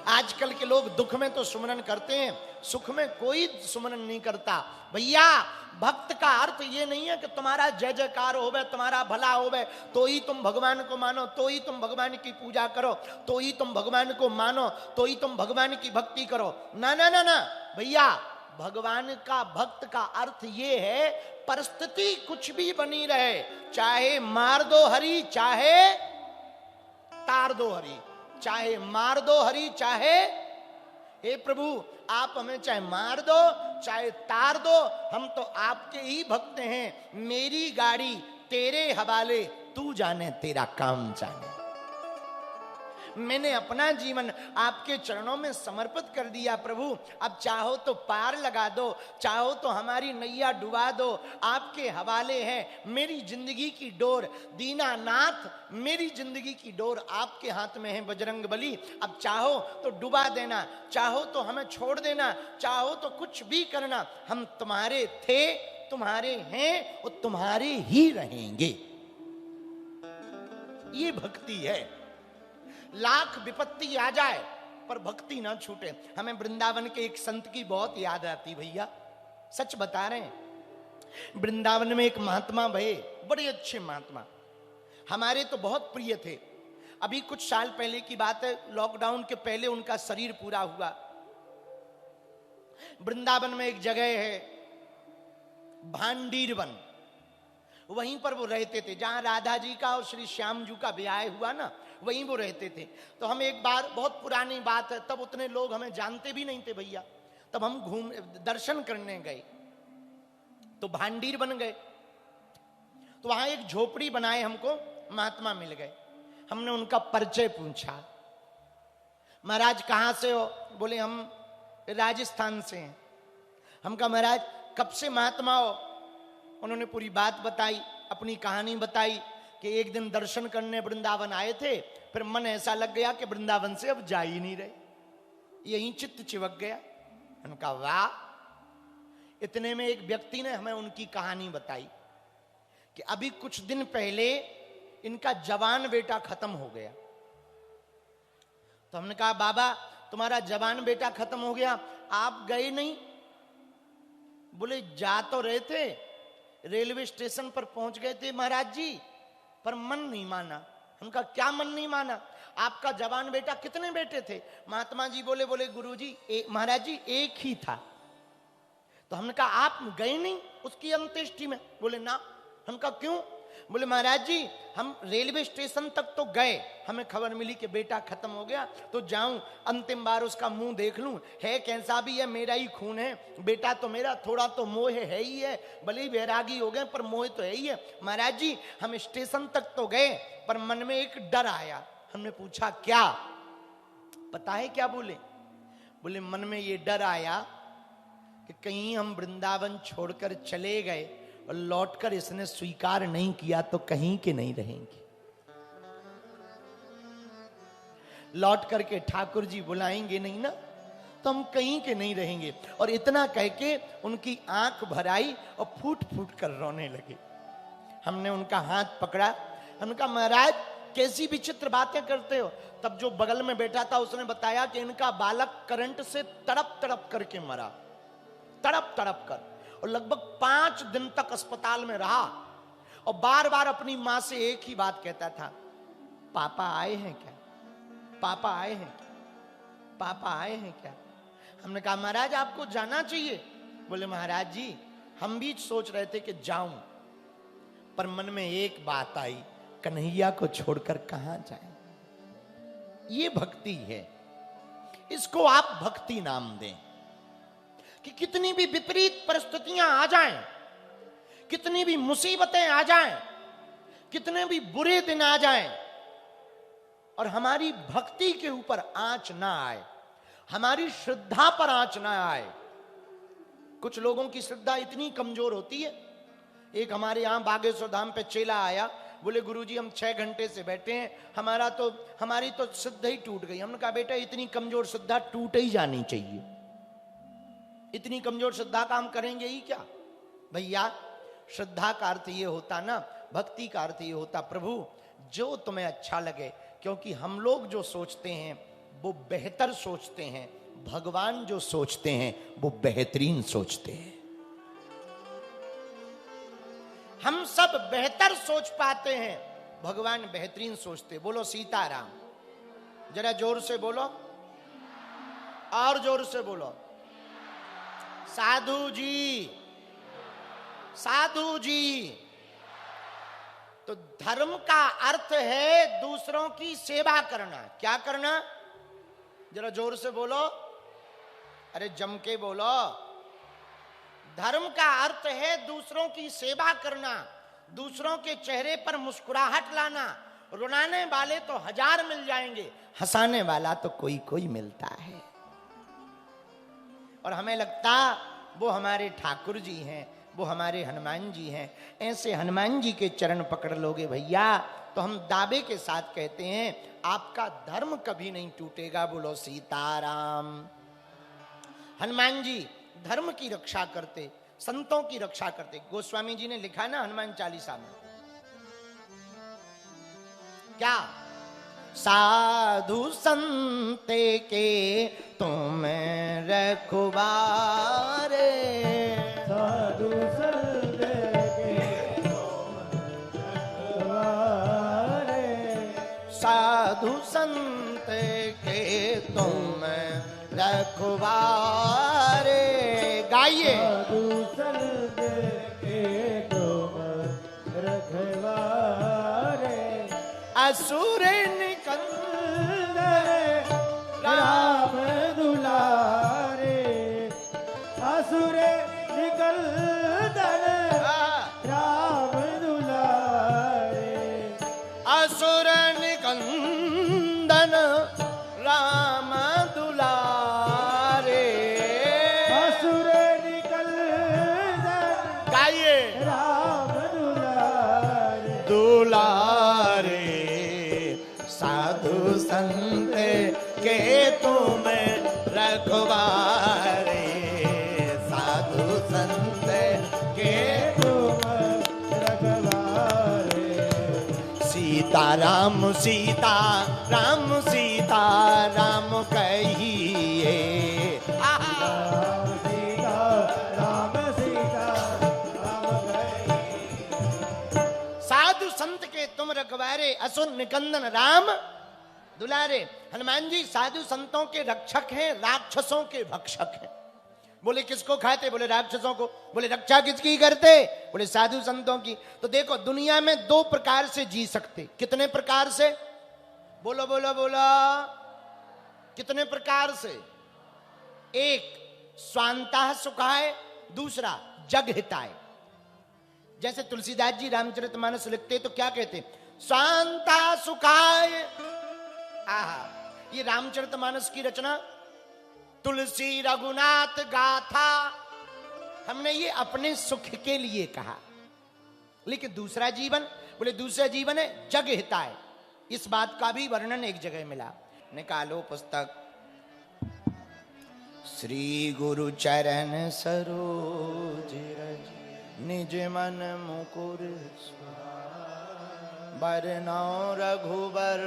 आजकल के लोग दुख में तो सुमरन करते हैं, सुख में कोई सुमरन नहीं करता। भैया भक्त का अर्थ ये नहीं है कि तुम्हारा जय जयकार होवे, तुम्हारा भला होवे तो ही तुम भगवान को मानो, तो ही तुम भगवान की पूजा करो, तो ही तुम भगवान को मानो, तो ही तुम भगवान की भक्ति करो। ना ना ना ना भैया, भगवान का भक्त का अर्थ ये है परिस्थिति कुछ भी बनी रहे, चाहे मार दो हरि चाहे तार दो हरि, चाहे मार दो हरि चाहे, हे प्रभु आप हमें चाहे मार दो चाहे तार दो, हम तो आपके ही भक्त हैं। मेरी गाड़ी तेरे हवाले, तू जाने तेरा काम जाने। मैंने अपना जीवन आपके चरणों में समर्पित कर दिया प्रभु, अब चाहो तो पार लगा दो, चाहो तो हमारी नैया डुबा दो, आपके हवाले है मेरी जिंदगी की डोर। दीनानाथ मेरी जिंदगी की डोर आपके हाथ में है बजरंग बली, अब चाहो तो डुबा देना, चाहो तो हमें छोड़ देना, चाहो तो कुछ भी करना, हम तुम्हारे थे, तुम्हारे हैं और तुम्हारे ही रहेंगे। ये भक्ति है। लाख विपत्ति आ जाए पर भक्ति ना छूटे। हमें वृंदावन के एक संत की बहुत याद आती भैया, सच बता रहे हैं। वृंदावन में एक महात्मा भये, बड़े अच्छे महात्मा, हमारे तो बहुत प्रिय थे। अभी कुछ साल पहले की बात है, लॉकडाउन के पहले उनका शरीर पूरा हुआ। वृंदावन में एक जगह है भांडीर वन, वहीं पर वो रहते थे जहां राधा जी का और श्री श्याम जी का ब्याह हुआ ना, वहीं वो रहते थे। तो हम एक बार, बहुत पुरानी बात है, तब उतने लोग हमें जानते भी नहीं थे भैया, तब हम दर्शन करने गए तो भांडीर बन गए। तो वहां एक झोपड़ी बनाए, हमको महात्मा मिल गए। हमने उनका परिचय पूछा, महाराज कहां से हो? बोले हम राजस्थान से हैं। हम कहा महाराज कब से महात्मा हो? उन्होंने पूरी बात बताई, अपनी कहानी बताई कि एक दिन दर्शन करने वृंदावन आए थे, फिर मन ऐसा लग गया कि वृंदावन से अब जा ही नहीं रहे, यहीं चित्त चिपक गया। उनका वाह। इतने में एक व्यक्ति ने हमें उनकी कहानी बताई कि अभी कुछ दिन पहले इनका जवान बेटा खत्म हो गया। तो हमने कहा बाबा तुम्हारा जवान बेटा खत्म हो गया, आप गए नहीं? बोले जा तो रहे थे, रेलवे स्टेशन पर पहुंच गए थे महाराज जी, पर मन नहीं माना। उनका क्या मन नहीं माना? आपका जवान बेटा, कितने बेटे थे? महात्मा जी बोले गुरुजी महाराज जी एक ही था। तो हमने कहा आप गए नहीं उसकी अंत्येष्टि में? बोले ना। हम कहा क्यों? बोले महाराज जी हम रेलवे स्टेशन तक तो गए, हमें खबर मिली कि बेटा खत्म हो गया, तो जाऊं अंतिम बार उसका मुंह देख लूं, है कैसा भी है मेरा ही खून है, बेटा तो मेरा, थोड़ा तो मोह है ही है, भले ही वैरागी हो गए पर मोह तो है ही है। महाराज जी हम स्टेशन तक तो गए पर मन में एक डर आया। हमने पूछा क्या? पता है क्या बोले? बोले मन में ये डर आया कि कहीं हम वृंदावन छोड़कर चले गए और लौटकर इसने स्वीकार नहीं किया तो कहीं के नहीं रहेंगे, लौट करके ठाकुर जी बुलाएंगे नहीं ना तो हम कहीं के नहीं रहेंगे। और इतना कह के उनकी आंख भर आई और फूट फूट कर रोने लगे। हमने उनका हाथ पकड़ा, हमने कहा महाराज कैसी विचित्र बातें करते हो? तब जो बगल में बैठा था उसने बताया कि इनका बालक करंट से तड़प तड़प करके मरा, तड़प तड़प कर, और लगभग 5 दिन तक अस्पताल में रहा और बार बार अपनी मां से एक ही बात कहता था, पापा आए हैं क्या? पापा आए हैं क्या? पापा आए हैं क्या? हमने कहा महाराज आपको जाना चाहिए। बोले महाराज जी हम भी सोच रहे थे कि जाऊं, पर मन में एक बात आई, कन्हैया को छोड़कर कहां जाएं। ये भक्ति है, इसको आप भक्ति नाम दें। कि कितनी भी विपरीत परिस्थितियां आ जाएं, कितनी भी मुसीबतें आ जाएं, कितने भी बुरे दिन आ जाएं, और हमारी भक्ति के ऊपर आंच ना आए, हमारी श्रद्धा पर आंच ना आए। कुछ लोगों की श्रद्धा इतनी कमजोर होती है। एक हमारे यहां बागेश्वर धाम पे चेला आया, बोले गुरुजी हम 6 घंटे से बैठे हैं, हमारी तो श्रद्धा ही टूट गई। हमने कहा बेटा इतनी कमजोर श्रद्धा टूट ही जानी चाहिए, इतनी कमजोर श्रद्धा का हम करेंगे ही क्या? भैया श्रद्धा का अर्थ ये होता ना, भक्ति का अर्थ ये होता प्रभु जो तुम्हें अच्छा लगे। क्योंकि हम लोग जो सोचते हैं वो बेहतर सोचते हैं, भगवान जो सोचते हैं वो बेहतरीन सोचते हैं। हम सब बेहतर सोच पाते हैं, भगवान बेहतरीन सोचते। बोलो सीताराम, जरा जोर से बोलो, और जोर से बोलो। साधु जी, साधु जी। तो धर्म का अर्थ है दूसरों की सेवा करना। क्या करना? जरा जोर से बोलो, अरे जम के बोलो। धर्म का अर्थ है दूसरों की सेवा करना, दूसरों के चेहरे पर मुस्कुराहट लाना। रुलाने वाले तो हजार मिल जाएंगे, हंसाने वाला तो कोई कोई मिलता है। और हमें लगता वो हमारे ठाकुर जी हैं, वो हमारे हनुमान जी हैं। ऐसे हनुमान जी के चरण पकड़ लोगे भैया तो हम दावे के साथ कहते हैं आपका धर्म कभी नहीं टूटेगा। बोलो सीताराम। हनुमान जी धर्म की रक्षा करते, संतों की रक्षा करते। गोस्वामी जी ने लिखा ना हनुमान चालीसा में, क्या? साधु संते के तुम रखवारे, साधु संते के तुम रखवारे, साधु संत के तुम रखवारे। गाइए। साधु संत के तुम रखवारे, असुर निकंदन राम दुलारे, असुर निकंदन राम दुलारे, असुर निकंदन राम दुलारे, असुर निकंदन गाइए। राम दुलारे, दुलारे साधु संत के तुम रखवारे, साधु संत के तुम रखवारे, सीताराम सीताराम सीताराम कहिए। राम सीता राम सीता राम कहिए। साधु संत के तुम रखवारे, असुर निकंदन राम दुलारे। हनुमान जी साधु संतों के रक्षक हैं, राक्षसों के भक्षक हैं। बोले किसको खाते? बोले राक्षसों को। बोले रक्षा किसकी करते? बोले साधु संतों की। तो देखो दुनिया में दो प्रकार से जी सकते। कितने प्रकार से? बोलो बोलो बोलो, कितने प्रकार से? एक स्वांतः सुखाय, दूसरा जग हिताय। जैसे तुलसीदास जी रामचरितमानस लिखते तो क्या कहते? स्वांतः सुखाय। आहा, ये रामचरितमानस की रचना तुलसी रघुनाथ गाथा, हमने ये अपने सुख के लिए कहा। लेकिन दूसरा जीवन, बोले दूसरा जीवन है जग हिताय। इस बात का भी वर्णन एक जगह मिला। निकालो पुस्तक। श्री गुरु चरण सरोज रज निज मन मुकुर बरनौ रघुबर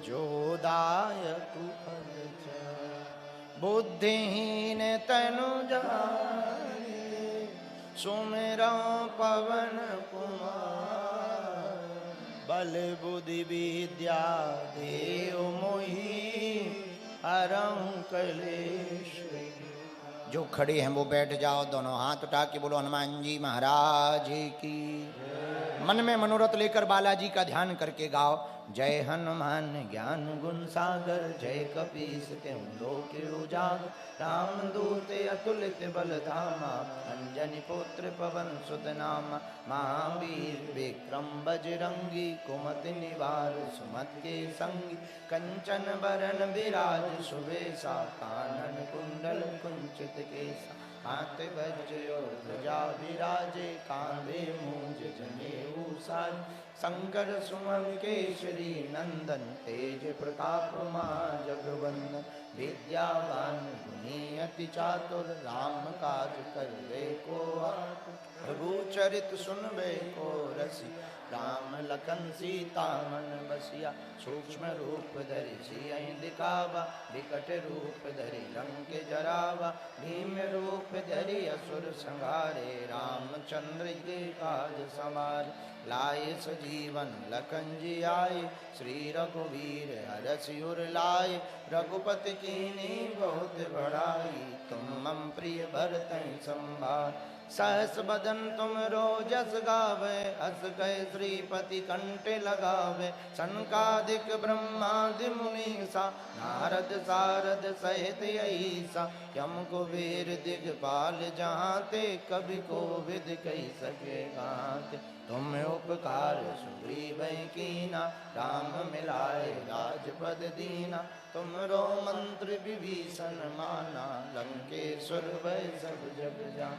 जो दायक बुद्धिहीन तनु जाने सुमिरौ पवन कुमार बल बुद्धि विद्या देव मोहि हरहु कलेश। जो खड़े हैं वो बैठ जाओ, दोनों हाथ उठा के बोलो हनुमान जी महाराज की। मन में मनोरथ लेकर बालाजी का ध्यान करके गाओ। जय हनुमान ज्ञान गुण सागर, जय कपीस तिहुँ लोक उजागर, रामदूत अतुलित बल धामा, अंजनी पुत्र पवन सुत नामा, महावीर विक्रम बजरंगी, कुमति निवार सुमति के संगी, कंचन बरन विराज सुबेसा, कानन कुंडल कुंचित केसा, हाथ वज्र ध्वजा विराजे, कांधे मूंज जनेऊ साज, शंकर सुमन केसरी नंदन तेज प्रताप मां जगवंदन विद्यावान गुणी अति चातुर राम काज करवे को आतुर प्रभु चरित सुनबे को रसी राम लखन सीता मन बसिया सूक्ष्म रूप धरि सियहि दिखावा विकट रूप धरि लंक जरावा भीम रूप धरि असुर संहारे रामचंद्र के काज सवार लाए सजीवन लखन जी आए श्री रघुवीर हरषि उर लाए रघुपति कीन्ही बहुत बड़ाई तुम मम प्रिय भरतहि संभार सहस बदन तुम रोजस गावे हस गए श्रीपति कंठ लगावे सनकादिक ब्रह्मादि मुनीसा नारद सारद सहित ऐसा यम कुबेर दिगपाल जहाँते कवि कोविद कही सके गाते तुम उपकार सुग्रीव कीना राम मिलाए राजपद दीना तुमरो मंत्र विभीषण माना लंकेश्वर भय सब जग जान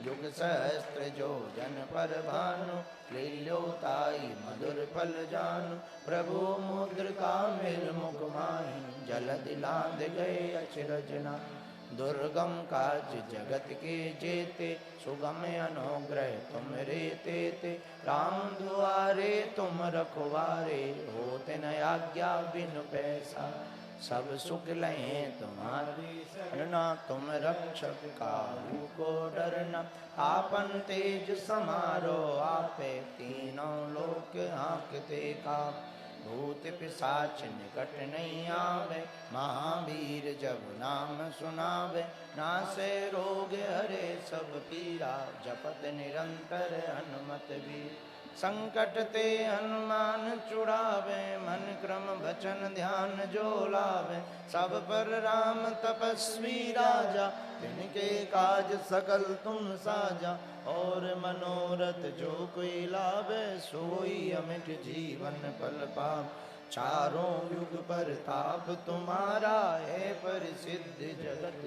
युग सहस्त्र जो जन पर भानु लील्योताई मधुर फल जानु प्रभु मुद्रिका मेल मुख माही जलधि लांघ गए अचरजना दुर्गम काज जगत के जेते सुगम अनुग्रह तुम रे तेते राम दुआरे तुम रखवारे होते न आज्ञा बिनु पैसा सब सुख लें तुम्हारी शरणा तुम रक्षक काहू को डरना आपन तेज समारो आपे तीनों लोक हाँकते का भूत पिशाच निकट नहीं आवे महावीर जब नाम सुनावे नासे रोग हरे सब पीरा जपत निरंतर हनुमत वीर संकट ते हनुमान छुड़ावे मन क्रम बचन ध्यान जो लावे सब पर राम तपस्वी राजा तिनके काज सकल तुम साजा और मनोरथ जो कोई लावे सोई अमिट जीवन पल पाव चारों युग पर ताप तुम्हारा है प्रसिद्ध जगत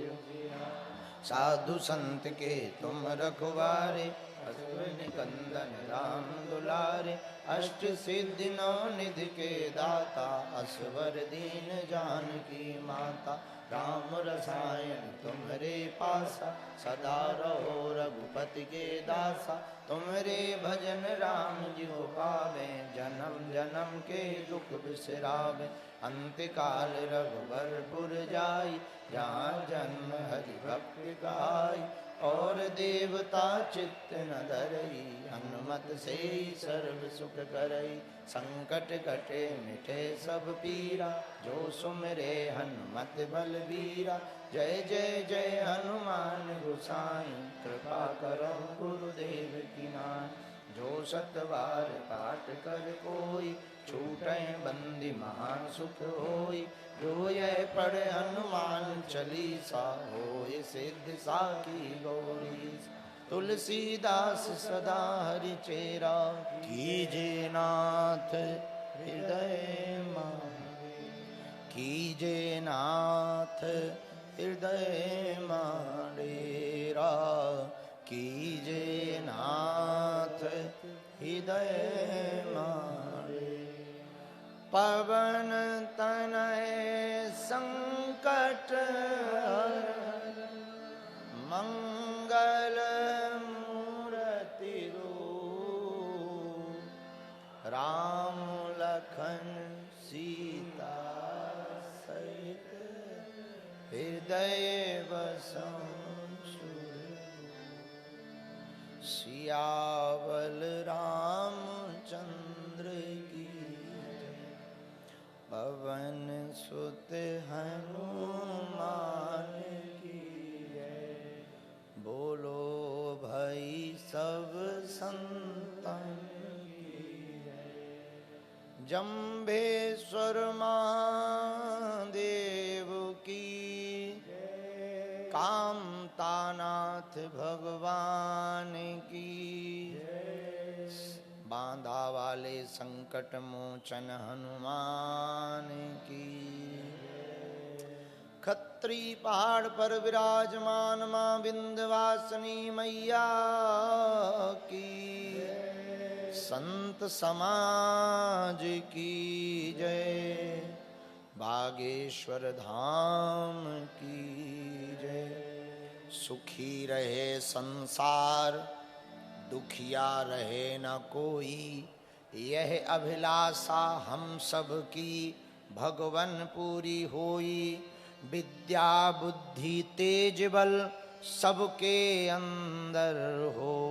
साधु संत के तुम रखवारे अश्विनी कंदन राम दुलारे अष्ट सिद्धि नौ निधि के दाता असवर दीन जानकी माता राम रसायन तुम्हारे पासा सदा रहो रघुपति के दासा तुम्हारे भजन राम जियो पावे जन्म जन्म के दुख बिसरावे अंत काल रघुबरपुर जाई जहाँ जन्म हरि भक्ति गाई और देवता चित्त न धरई हनुमत से सर्व सुख करई संकट कटे मिटे सब पीरा जो सुमिरे हनुमत बलबीरा जय जय जय हनुमान गोसाई कृपा करो गुरुदेव की नाय जो सतबार पाठ कर कोई छूटे बंदी महान सुख होई जो यह पढ़े हनुमान चालीसा होए सिद्ध साखी गौरी तुलसीदास सदा हरि चेरा कीजे नाथ हृदय कीजे नाथ हृदय माडेरा कीजे नाथ हृदय मारे पवन तनय संकट मंगल मूर्ति रूप राम लखन सीता सहित हृदय बसं सियावल रामचंद्र की पवन सुत हनुमान की जय बोलो भाई सब संतन की जय जम्भेश्वर महादेव की कामतानाथ भगवान की बांधा वाले संकट मोचन हनुमान की खत्री पहाड़ पर विराजमान मां विंध्यवासिनी मैया की संत समाज की जय, बागेश्वर धाम की जय। सुखी रहे संसार, दुखिया रहे न कोई, यह अभिलाषा हम सब की भगवन पूरी होई। विद्या बुद्धि तेज बल सबके अंदर हो,